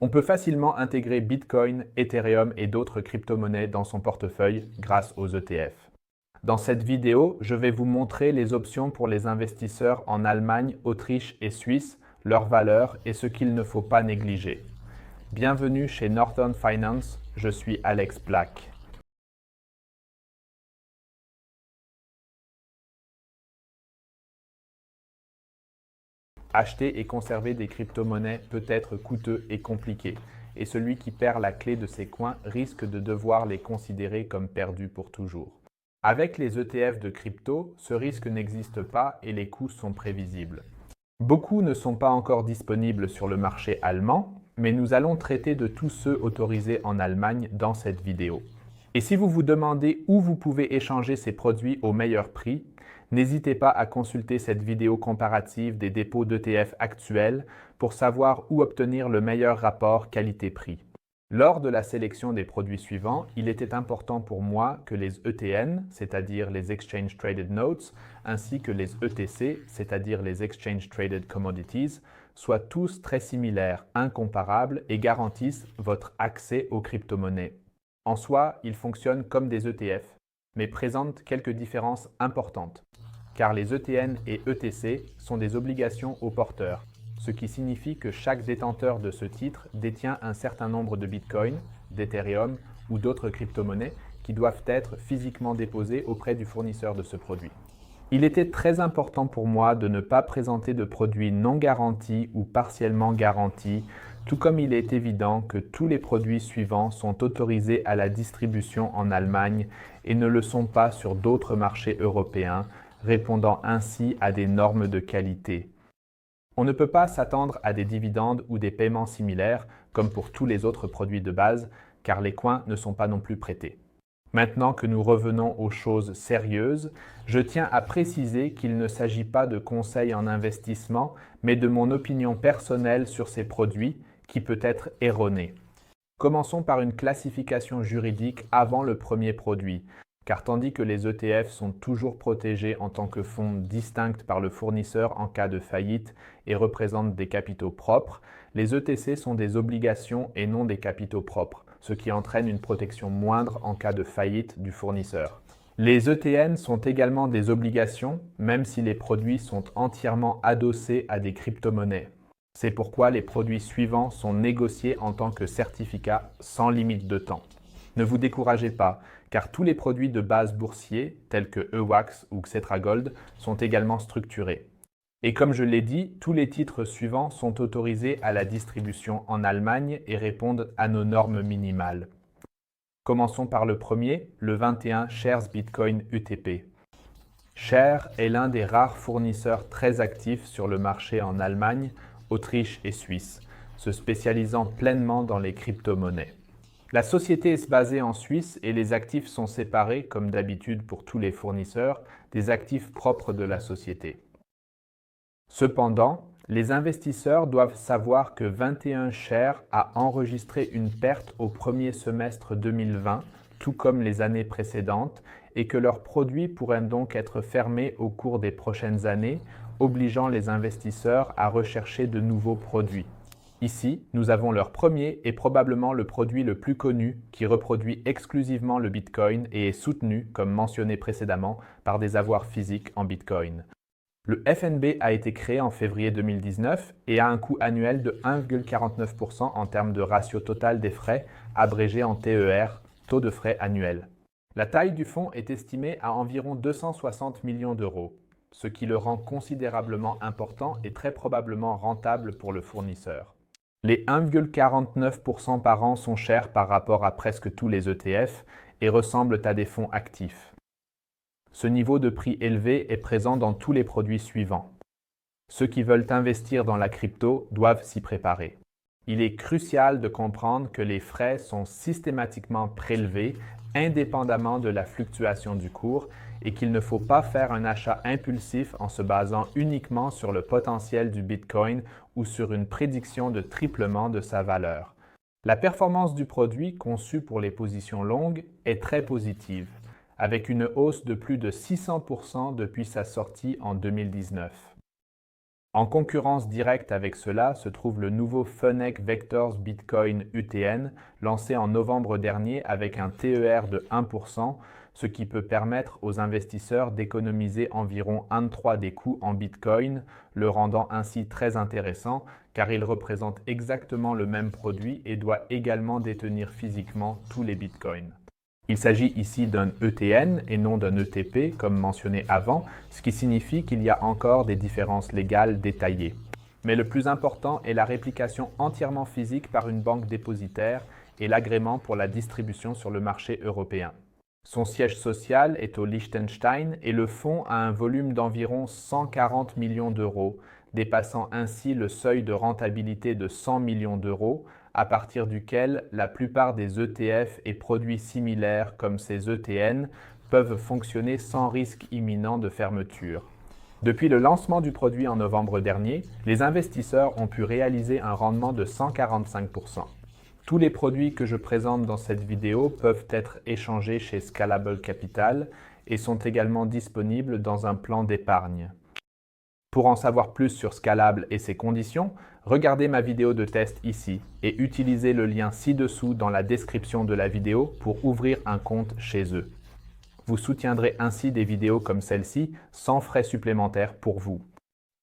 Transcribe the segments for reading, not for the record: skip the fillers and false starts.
On peut facilement intégrer Bitcoin, Ethereum et d'autres crypto-monnaies dans son portefeuille grâce aux ETF. Dans cette vidéo, je vais vous montrer les options pour les investisseurs en Allemagne, Autriche et Suisse, leurs valeurs et ce qu'il ne faut pas négliger. Bienvenue chez Northern Finance, je suis Alex Black. Acheter et conserver des crypto-monnaies peut être coûteux et compliqué, et celui qui perd la clé de ses coins risque de devoir les considérer comme perdus pour toujours. Avec les ETF de crypto, ce risque n'existe pas et les coûts sont prévisibles. Beaucoup ne sont pas encore disponibles sur le marché allemand, mais nous allons traiter de tous ceux autorisés en Allemagne dans cette vidéo. Et si vous vous demandez où vous pouvez échanger ces produits au meilleur prix, n'hésitez pas à consulter cette vidéo comparative des dépôts d'ETF actuels pour savoir où obtenir le meilleur rapport qualité-prix. Lors de la sélection des produits suivants, il était important pour moi que les ETN, c'est-à-dire les Exchange Traded Notes, ainsi que les ETC, c'est-à-dire les Exchange Traded Commodities, soient tous très similaires, incomparables et garantissent votre accès aux crypto-monnaies. En soi, ils fonctionnent comme des ETF, mais présentent quelques différences importantes, car les ETN et ETC sont des obligations aux porteurs, ce qui signifie que chaque détenteur de ce titre détient un certain nombre de Bitcoin, d'Ethereum ou d'autres crypto-monnaies qui doivent être physiquement déposées auprès du fournisseur de ce produit. Il était très important pour moi de ne pas présenter de produits non garantis ou partiellement garantis, tout comme il est évident que tous les produits suivants sont autorisés à la distribution en Allemagne et ne le sont pas sur d'autres marchés européens, répondant ainsi à des normes de qualité. On ne peut pas s'attendre à des dividendes ou des paiements similaires, comme pour tous les autres produits de base, car les coins ne sont pas non plus prêtés. Maintenant que nous revenons aux choses sérieuses, je tiens à préciser qu'il ne s'agit pas de conseils en investissement, mais de mon opinion personnelle sur ces produits, qui peut être erronée. Commençons par une classification juridique avant le premier produit, car tandis que les ETF sont toujours protégés en tant que fonds distincts par le fournisseur en cas de faillite et représentent des capitaux propres, les ETC sont des obligations et non des capitaux propres, ce qui entraîne une protection moindre en cas de faillite du fournisseur. Les ETN sont également des obligations, même si les produits sont entièrement adossés à des crypto-monnaies. C'est pourquoi les produits suivants sont négociés en tant que certificats sans limite de temps. Ne vous découragez pas, car tous les produits de base boursiers, tels que EWAX ou Xetragold, sont également structurés. Et comme je l'ai dit, tous les titres suivants sont autorisés à la distribution en Allemagne et répondent à nos normes minimales. Commençons par le premier, le 21 Shares Bitcoin UTP. Share est l'un des rares fournisseurs très actifs sur le marché en Allemagne, Autriche et Suisse, se spécialisant pleinement dans les crypto-monnaies. La société est basée en Suisse et les actifs sont séparés, comme d'habitude pour tous les fournisseurs, des actifs propres de la société. Cependant, les investisseurs doivent savoir que 21 Shares a enregistré une perte au premier semestre 2020, tout comme les années précédentes, et que leurs produits pourraient donc être fermés au cours des prochaines années, obligeant les investisseurs à rechercher de nouveaux produits. Ici, nous avons leur premier et probablement le produit le plus connu qui reproduit exclusivement le Bitcoin et est soutenu, comme mentionné précédemment, par des avoirs physiques en Bitcoin. Le FNB a été créé en février 2019 et a un coût annuel de 1,49% en termes de ratio total des frais, abrégé en TER, taux de frais annuel. La taille du fonds est estimée à environ 260 millions d'euros, ce qui le rend considérablement important et très probablement rentable pour le fournisseur. Les 1,49% par an sont chers par rapport à presque tous les ETF et ressemblent à des fonds actifs. Ce niveau de prix élevé est présent dans tous les produits suivants. Ceux qui veulent investir dans la crypto doivent s'y préparer. Il est crucial de comprendre que les frais sont systématiquement prélevés indépendamment de la fluctuation du cours et qu'il ne faut pas faire un achat impulsif en se basant uniquement sur le potentiel du Bitcoin ou sur une prédiction de triplement de sa valeur. La performance du produit conçu pour les positions longues est très positive, avec une hausse de plus de 600% depuis sa sortie en 2019. En concurrence directe avec cela se trouve le nouveau Phoenix Vectors Bitcoin UTN, lancé en novembre dernier avec un TER de 1%, ce qui peut permettre aux investisseurs d'économiser environ 1/3 des coûts en Bitcoin, le rendant ainsi très intéressant car il représente exactement le même produit et doit également détenir physiquement tous les Bitcoins. Il s'agit ici d'un ETN et non d'un ETP, comme mentionné avant, ce qui signifie qu'il y a encore des différences légales détaillées. Mais le plus important est la réplication entièrement physique par une banque dépositaire et l'agrément pour la distribution sur le marché européen. Son siège social est au Liechtenstein et le fonds a un volume d'environ 140 millions d'euros, dépassant ainsi le seuil de rentabilité de 100 millions d'euros, à partir duquel la plupart des ETF et produits similaires comme ces ETN peuvent fonctionner sans risque imminent de fermeture. Depuis le lancement du produit en novembre dernier, les investisseurs ont pu réaliser un rendement de 145%. Tous les produits que je présente dans cette vidéo peuvent être échangés chez Scalable Capital et sont également disponibles dans un plan d'épargne. Pour en savoir plus sur Scalable et ses conditions, regardez ma vidéo de test ici et utilisez le lien ci-dessous dans la description de la vidéo pour ouvrir un compte chez eux. Vous soutiendrez ainsi des vidéos comme celle-ci sans frais supplémentaires pour vous.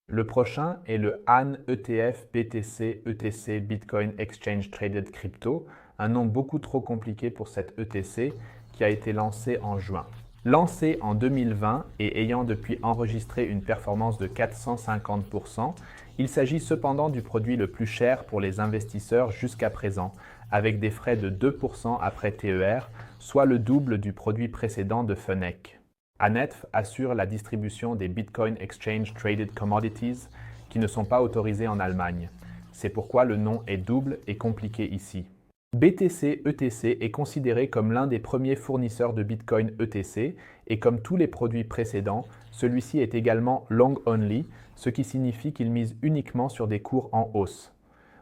Le prochain est le AN ETF BTC ETC Bitcoin Exchange Traded Crypto, un nom beaucoup trop compliqué pour cet ETC qui a été lancé en juin. Lancé en 2020 et ayant depuis enregistré une performance de 450%, il s'agit cependant du produit le plus cher pour les investisseurs jusqu'à présent, avec des frais de 2% après TER, soit le double du produit précédent de Phoenix. Aneth assure la distribution des Bitcoin Exchange Traded Commodities qui ne sont pas autorisés en Allemagne. C'est pourquoi le nom est double et compliqué ici. BTC ETC est considéré comme l'un des premiers fournisseurs de Bitcoin ETC et comme tous les produits précédents, celui-ci est également long only, ce qui signifie qu'il mise uniquement sur des cours en hausse.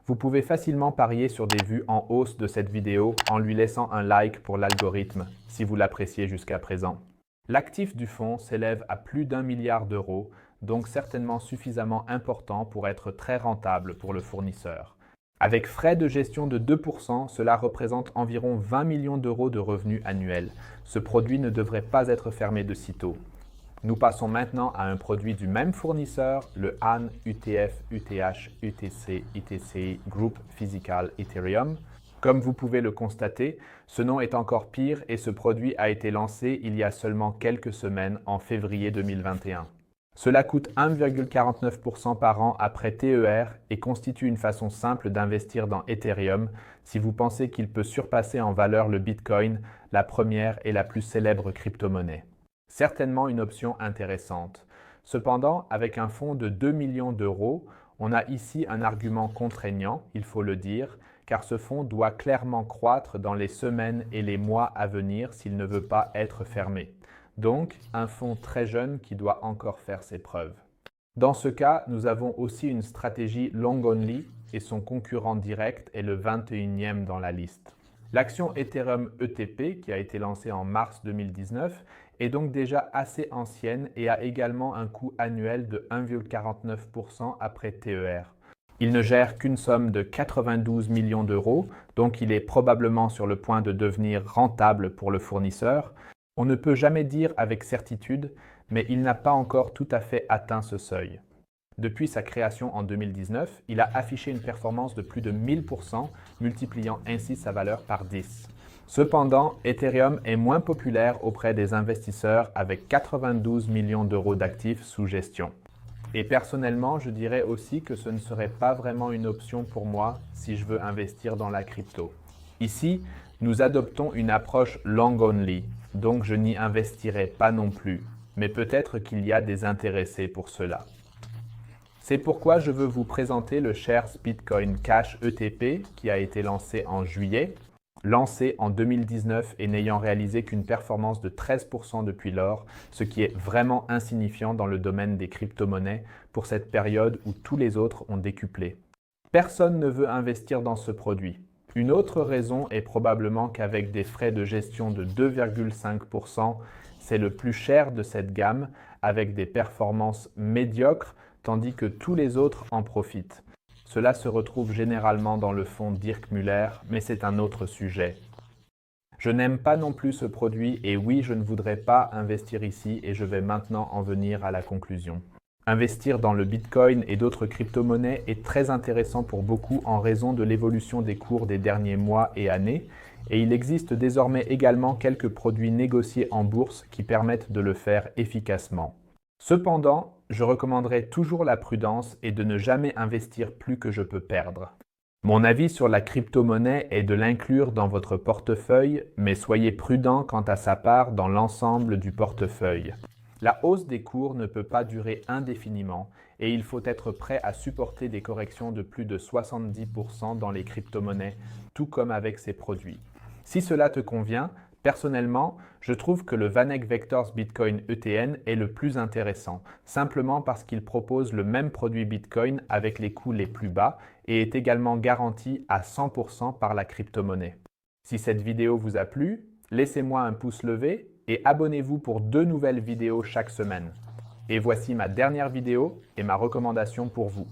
Vous pouvez facilement parier sur des vues en hausse de cette vidéo en lui laissant un like pour l'algorithme, si vous l'appréciez jusqu'à présent. L'actif du fonds s'élève à plus d'1 milliard d'euros, donc certainement suffisamment important pour être très rentable pour le fournisseur. Avec frais de gestion de 2%, cela représente environ 20 millions d'euros de revenus annuels. Ce produit ne devrait pas être fermé de sitôt. Nous passons maintenant à un produit du même fournisseur, le AN UTF UTH UTC ITC Group Physical Ethereum. Comme vous pouvez le constater, ce nom est encore pire et ce produit a été lancé il y a seulement quelques semaines en février 2021. Cela coûte 1,49% par an après TER et constitue une façon simple d'investir dans Ethereum si vous pensez qu'il peut surpasser en valeur le Bitcoin, la première et la plus célèbre crypto-monnaie. Certainement une option intéressante. Cependant, avec un fonds de 2 millions d'euros, on a ici un argument contraignant, il faut le dire, car ce fonds doit clairement croître dans les semaines et les mois à venir s'il ne veut pas être fermé. Donc, un fonds très jeune qui doit encore faire ses preuves. Dans ce cas, nous avons aussi une stratégie long only et son concurrent direct est le 21e dans la liste. L'action Ethereum ETP, qui a été lancée en mars 2019, est donc déjà assez ancienne et a également un coût annuel de 1,49% après TER. Il ne gère qu'une somme de 92 millions d'euros, donc il est probablement sur le point de devenir rentable pour le fournisseur. On ne peut jamais dire avec certitude, mais il n'a pas encore tout à fait atteint ce seuil. Depuis sa création en 2019, il a affiché une performance de plus de 1000%, multipliant ainsi sa valeur par 10. Cependant, Ethereum est moins populaire auprès des investisseurs avec 92 millions d'euros d'actifs sous gestion. Et personnellement, je dirais aussi que ce ne serait pas vraiment une option pour moi si je veux investir dans la crypto. Ici, nous adoptons une approche long only, donc je n'y investirai pas non plus, mais peut-être qu'il y a des intéressés pour cela. C'est pourquoi je veux vous présenter le Shares Bitcoin Cash ETP qui a été lancé en juillet. Lancé en 2019 et n'ayant réalisé qu'une performance de 13% depuis lors, ce qui est vraiment insignifiant dans le domaine des crypto-monnaies pour cette période où tous les autres ont décuplé. Personne ne veut investir dans ce produit. Une autre raison est probablement qu'avec des frais de gestion de 2,5%, c'est le plus cher de cette gamme avec des performances médiocres tandis que tous les autres en profitent. Cela se retrouve généralement dans le fonds Dirk Müller, mais c'est un autre sujet. Je n'aime pas non plus ce produit et oui, je ne voudrais pas investir ici et je vais maintenant en venir à la conclusion. Investir dans le Bitcoin et d'autres crypto-monnaies est très intéressant pour beaucoup en raison de l'évolution des cours des derniers mois et années, et il existe désormais également quelques produits négociés en bourse qui permettent de le faire efficacement. Cependant, je recommanderais toujours la prudence et de ne jamais investir plus que je peux perdre. Mon avis sur la crypto-monnaie est de l'inclure dans votre portefeuille, mais soyez prudent quant à sa part dans l'ensemble du portefeuille. La hausse des cours ne peut pas durer indéfiniment et il faut être prêt à supporter des corrections de plus de 70% dans les crypto-monnaies, tout comme avec ces produits. Si cela te convient, personnellement, je trouve que le VanEck Vectors Bitcoin ETN est le plus intéressant, simplement parce qu'il propose le même produit Bitcoin avec les coûts les plus bas et est également garanti à 100% par la crypto-monnaie. Si cette vidéo vous a plu, laissez-moi un pouce levé et abonnez-vous pour 2 nouvelles vidéos chaque semaine. Et voici ma dernière vidéo et ma recommandation pour vous.